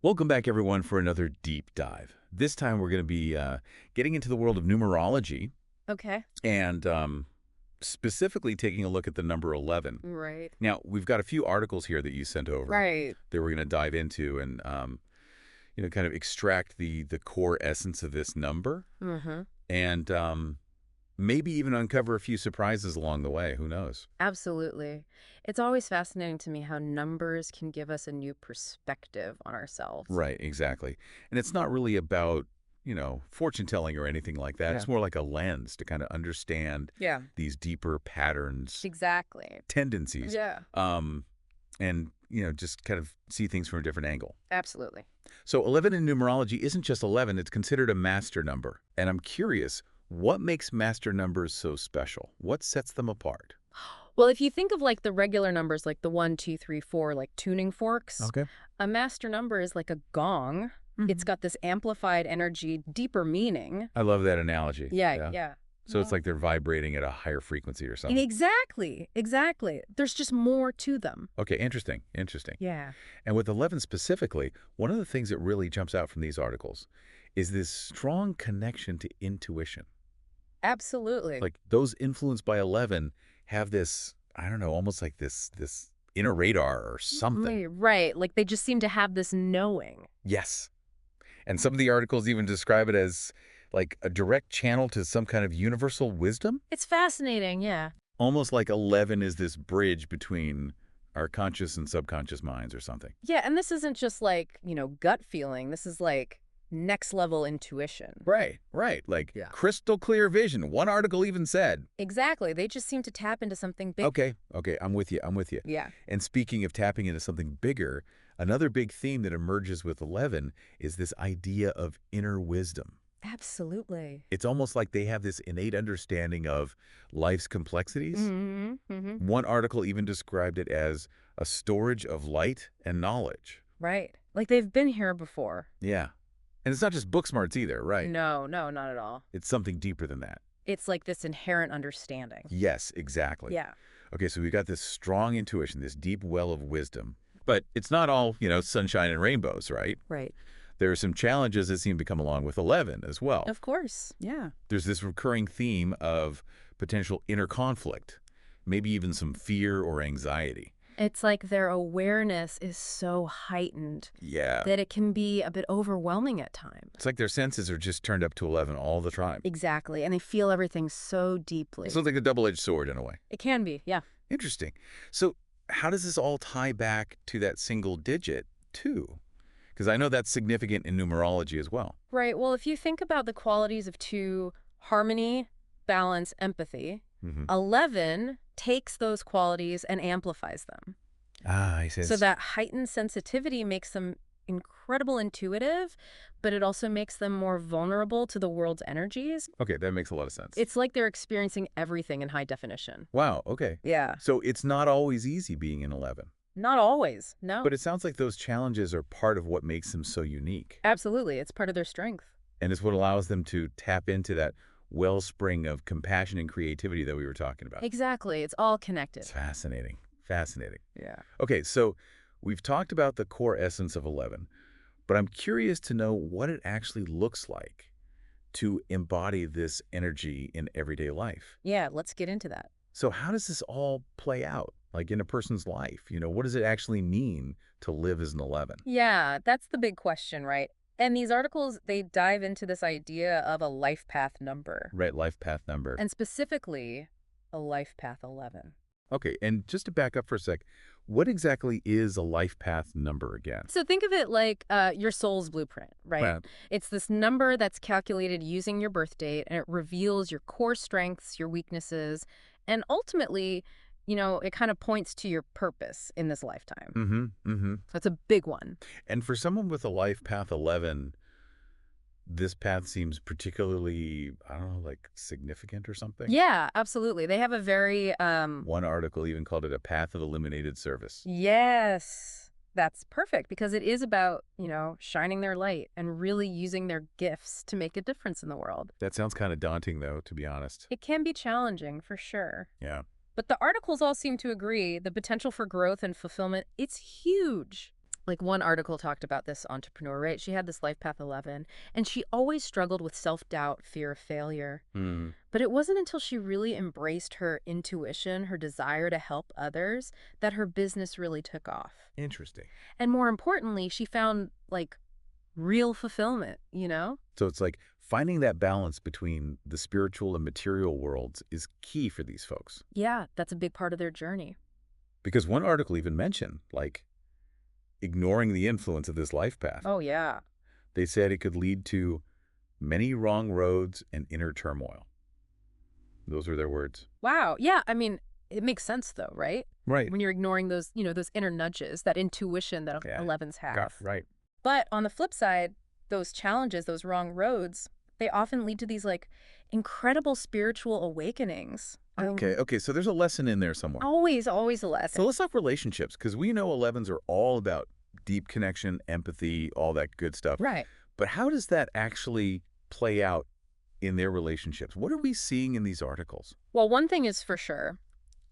Welcome back, everyone, for another deep dive. This time we're going to be getting into the world of numerology Okay. and specifically taking a look at the number 11. Right. Now, we've got a few articles here that you sent over Right. that we're going to dive into and, kind of extract the core essence of this number Mm-hmm. and maybe even uncover a few surprises along the way. Who knows? Absolutely. It's always fascinating to me how numbers can give us a new perspective on ourselves. Right, exactly. And it's not really about, fortune telling or anything like that. Yeah. It's more like a lens to kind of understand Yeah. these deeper patterns, Exactly. tendencies, Yeah. and, just kind of see things from a different angle. Absolutely. So 11 in numerology isn't just 11, it's considered a master number. And I'm curious, what makes master numbers so special? What sets them apart? Well, if you think of like the regular numbers, like the 1, 2, 3, 4, like tuning forks, Okay. a master number is like a gong. It's got this amplified energy, deeper meaning. I love that analogy. Yeah. Yeah. Yeah. So it's like they're vibrating at a higher frequency or And something. exactly. Exactly. There's just more to them. Okay, interesting, interesting. Yeah. And with 11 specifically, one of the things that really jumps out from these articles is this strong connection to intuition. Absolutely. Like those influenced by 11 have this, I don't know, almost like this inner radar or something. Right. Like they just seem to have this knowing. Yes. And some of the articles even describe it as like a direct channel to some kind of universal wisdom. It's fascinating, yeah. Almost like 11 is this bridge between our conscious and subconscious minds or something. Yeah, and this isn't just like, gut feeling. This is like next level intuition. Right, right. Like Yeah. crystal clear vision. One article even said. Exactly. They just seem to tap into something big. Okay, I'm with you. I'm with you. Yeah. And speaking of tapping into something bigger, another big theme that emerges with 11 is this idea of inner wisdom. Absolutely. It's almost like they have this innate understanding of life's complexities. Mm-hmm. Mm-hmm. One article even described it as a storage of light and knowledge. Right. Like they've been here before. Yeah. And it's not just book smarts either, right? No, not at all. It's something deeper than that. It's like this inherent understanding. Yes, exactly. Yeah. Okay, so we've got this strong intuition, this deep well of wisdom. But it's not all, sunshine and rainbows, right? Right. There are some challenges that seem to come along with 11 as well. Of course. Yeah. There's this recurring theme of potential inner conflict, maybe even some fear or anxiety. It's like their awareness is so heightened Yeah. that it can be a bit overwhelming at times. It's like their senses are just turned up to 11 all the time. Exactly. And they feel everything so deeply. So it's like a double-edged sword in a way. It can be, yeah. Interesting. So how does this all tie back to that single digit, too? Because I know that's significant in numerology as well. Right. Well, if you think about the qualities of two, harmony, balance, empathy, 11 takes those qualities and amplifies them. He says. So that heightened sensitivity makes them incredible intuitive, but it also makes them more vulnerable to the world's energies. Okay, that makes a lot of sense. It's like they're experiencing everything in high definition. Wow, okay. Yeah. So it's not always easy being an 11. Not always, no. But it sounds like those challenges are part of what makes them so unique. Absolutely. It's part of their strength. And it's what allows them to tap into that wellspring of compassion and creativity that we were talking about. Exactly. It's all connected. It's fascinating. Fascinating. Yeah. Okay, so we've talked about the core essence of 11, but I'm curious to know what it actually looks like to embody this energy in everyday life. Yeah, let's get into that. So how does this all play out, like in a person's life? What does it actually mean to live as an 11? Yeah, that's the big question, right? And these articles, they dive into this idea of a life path number, Right, life path number. and specifically a life path 11. Okay, and just to back up for a sec, what exactly is a life path number again? So think of it like your soul's blueprint, right? Well, It's this number that's calculated using your birth date, and it reveals your core strengths, your weaknesses, and ultimately, it kind of points to your purpose in this lifetime. So it's a big one. And for someone with a life path 11, this path seems particularly, I don't know, like significant or something? Yeah, absolutely. They have a very, One article even called it a path of illuminated service. yes, that's perfect because it is about, shining their light and really using their gifts to make a difference in the world. That sounds kind of daunting, though, to be honest. It can be challenging for sure. Yeah. But the articles all seem to agree the potential for growth and fulfillment, it's huge. Like one article talked about this entrepreneur, right? She had this life path 11, and she always struggled with self-doubt, fear of failure. Hmm. But it wasn't until she really embraced her intuition, her desire to help others, that her business really took off. Interesting. And more importantly, she found like real fulfillment, you know? So it's like finding that balance between the spiritual and material worlds is key for these folks. Yeah, that's a big part of their journey. Because one article even mentioned, like, ignoring the influence of this life path. Oh, yeah. They said it could lead to many wrong roads and inner turmoil. Those were their words. Wow. Yeah, I mean, it makes sense though, right? Right. When you're ignoring those, those inner nudges, that intuition that Yeah. 11s have. Right. But on the flip side, those challenges, those wrong roads, they often lead to these like incredible spiritual awakenings. Okay. So there's a lesson in there somewhere. Always, always a lesson. So let's talk relationships, because we know 11s are all about deep connection, empathy, all that good stuff. Right. But how does that actually play out in their relationships? What are we seeing in these articles? Well, one thing is for sure,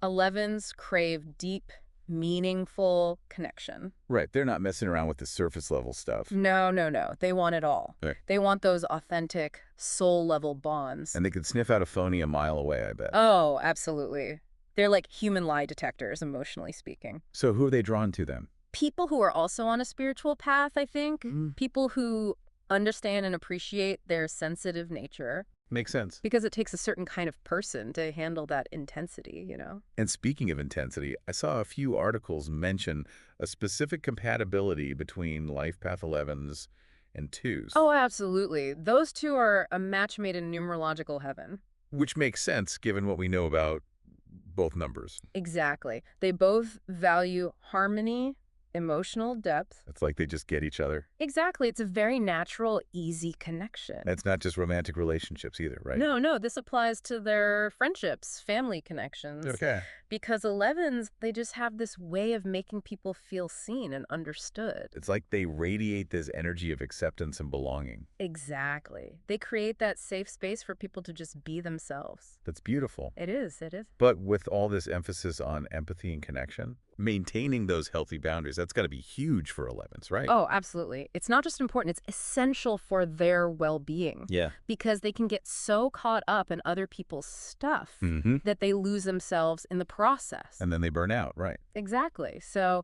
11s crave deep, meaningful connection. Right. They're not messing around with the surface level stuff. No, no, no. They want it all. Right. They want those authentic, soul-level bonds. And they could sniff out a phony a mile away, I bet. Oh, absolutely. They're like human lie detectors, emotionally speaking. So who are they drawn to then? People who are also on a spiritual path, I think. People who understand and appreciate their sensitive nature. Makes sense. Because it takes a certain kind of person to handle that intensity, And speaking of intensity, I saw a few articles mention a specific compatibility between Life Path 11s and 2s. Oh, absolutely. Those two are a match made in numerological heaven. Which makes sense given what we know about both numbers. Exactly. They both value harmony, emotional depth. It's like they just get each other. Exactly. It's a very natural, easy connection. That's not just romantic relationships either, right? No, no. This applies to their friendships, family connections. Okay. Because 11s, they just have this way of making people feel seen and understood. It's like they radiate this energy of acceptance and belonging. Exactly. They create that safe space for people to just be themselves. That's beautiful. It is. It is. But with all this emphasis on empathy and connection, maintaining those healthy boundaries, that's got to be huge for 11s, right? Oh, absolutely. It's not just important, it's essential for their well-being. Yeah. Because they can get so caught up in other people's stuff that they lose themselves in the process. And then they burn out, right? Exactly. So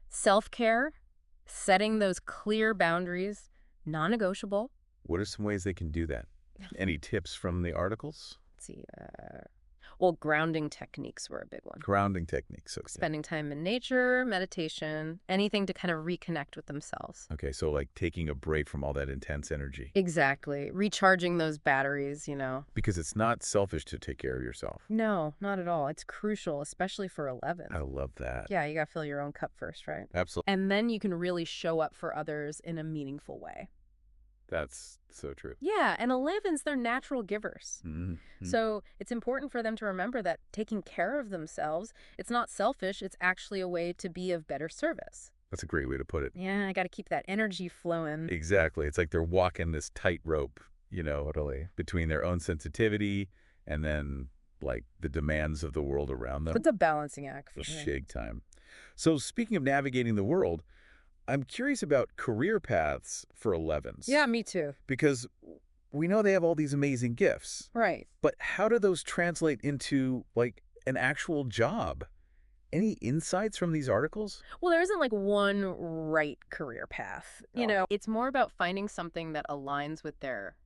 self-care, setting those clear boundaries, non-negotiable. What are some ways they can do that? Any tips from the articles? Let's see. Well, grounding techniques were a big one. Grounding techniques. Okay. Spending time in nature, meditation, anything to kind of reconnect with themselves. Okay, so like taking a break from all that intense energy. Exactly. Recharging those batteries, Because it's not selfish to take care of yourself. No, not at all. It's crucial, especially for 11. I love that. Yeah, you got to fill your own cup first, right? Absolutely. And then you can really show up for others in a meaningful way. That's so true. Yeah, and 11s, they're natural givers. Mm-hmm. So it's important for them to remember that taking care of themselves, it's not selfish, it's actually a way to be of better service. That's a great way to put it. Yeah, I got to keep that energy flowing. Exactly. It's like they're walking this tightrope, totally, between their own sensitivity and then like the demands of the world around them. It's a balancing act for It's sure. shake time. So speaking of navigating the world, I'm curious about career paths for 11s. Yeah, me too. Because we know they have all these amazing gifts. Right. But how do those translate into, like, an actual job? Any insights from these articles? Well, there isn't like one right career path. No. It's more about finding something that aligns with their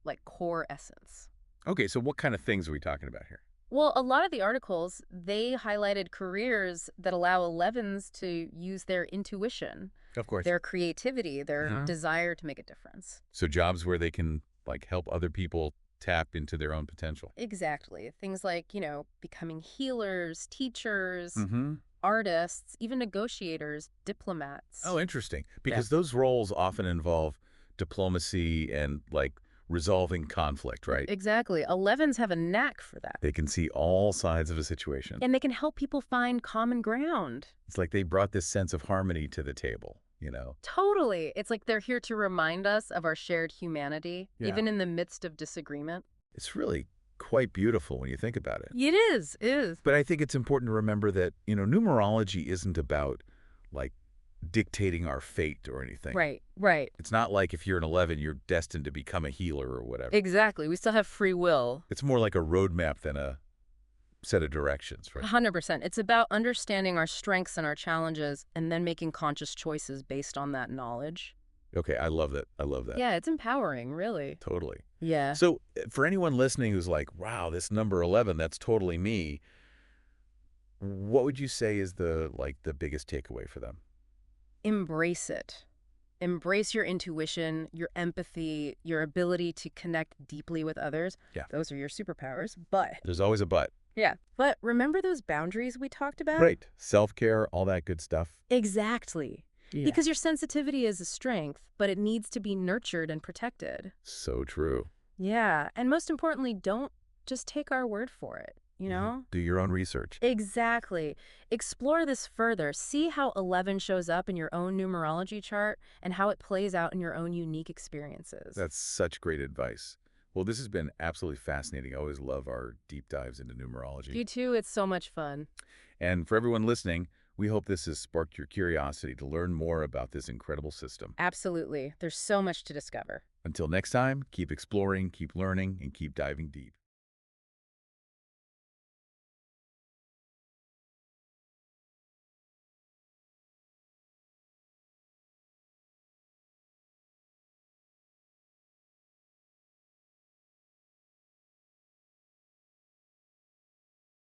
like core essence. Okay, so what kind of things are we talking about here? Well, a lot of the articles, they highlighted careers that allow 11s to use their intuition, Of course. their creativity, their desire to make a difference. So jobs where they can, like, help other people tap into their own potential. Exactly. Things like, becoming healers, teachers, Mm-hmm. artists, even negotiators, diplomats. Oh, interesting. Because those roles often involve diplomacy and, like, resolving conflict, right? Exactly. 11s have a knack for that. They can see all sides of a situation. And they can help people find common ground. It's like they brought this sense of harmony to the table, Totally. It's like they're here to remind us of our shared humanity, Yeah. even in the midst of disagreement. It's really quite beautiful when you think about it. It is. But I think it's important to remember that, numerology isn't about, like, dictating our fate or anything. Right, right. It's not like if you're an 11, you're destined to become a healer or whatever. Exactly. We still have free will. It's more like a roadmap than a set of directions, right? 100%. It's about understanding our strengths and our challenges and then making conscious choices based on that knowledge. Okay, I love that. I love that. Yeah, it's empowering, really. Totally. Yeah. So for anyone listening who's like, wow, this number 11, that's totally me, what would you say is the biggest takeaway for them? Embrace it. Embrace your intuition, your empathy, your ability to connect deeply with others. Yeah. Those are your superpowers. But, There's always a but. yeah. But remember those boundaries we talked about? Right. Self-care, all that good stuff. Exactly. Yeah. Because your sensitivity is a strength, but it needs to be nurtured and protected. So true. Yeah. And most importantly, don't just take our word for it, you know? Do your own research. Exactly. Explore this further. See how 11 shows up in your own numerology chart and how it plays out in your own unique experiences. That's such great advice. Well, this has been absolutely fascinating. I always love our deep dives into numerology. You too, it's so much fun. And for everyone listening, we hope this has sparked your curiosity to learn more about this incredible system. Absolutely. There's so much to discover. Until next time, keep exploring, keep learning, and keep diving deep.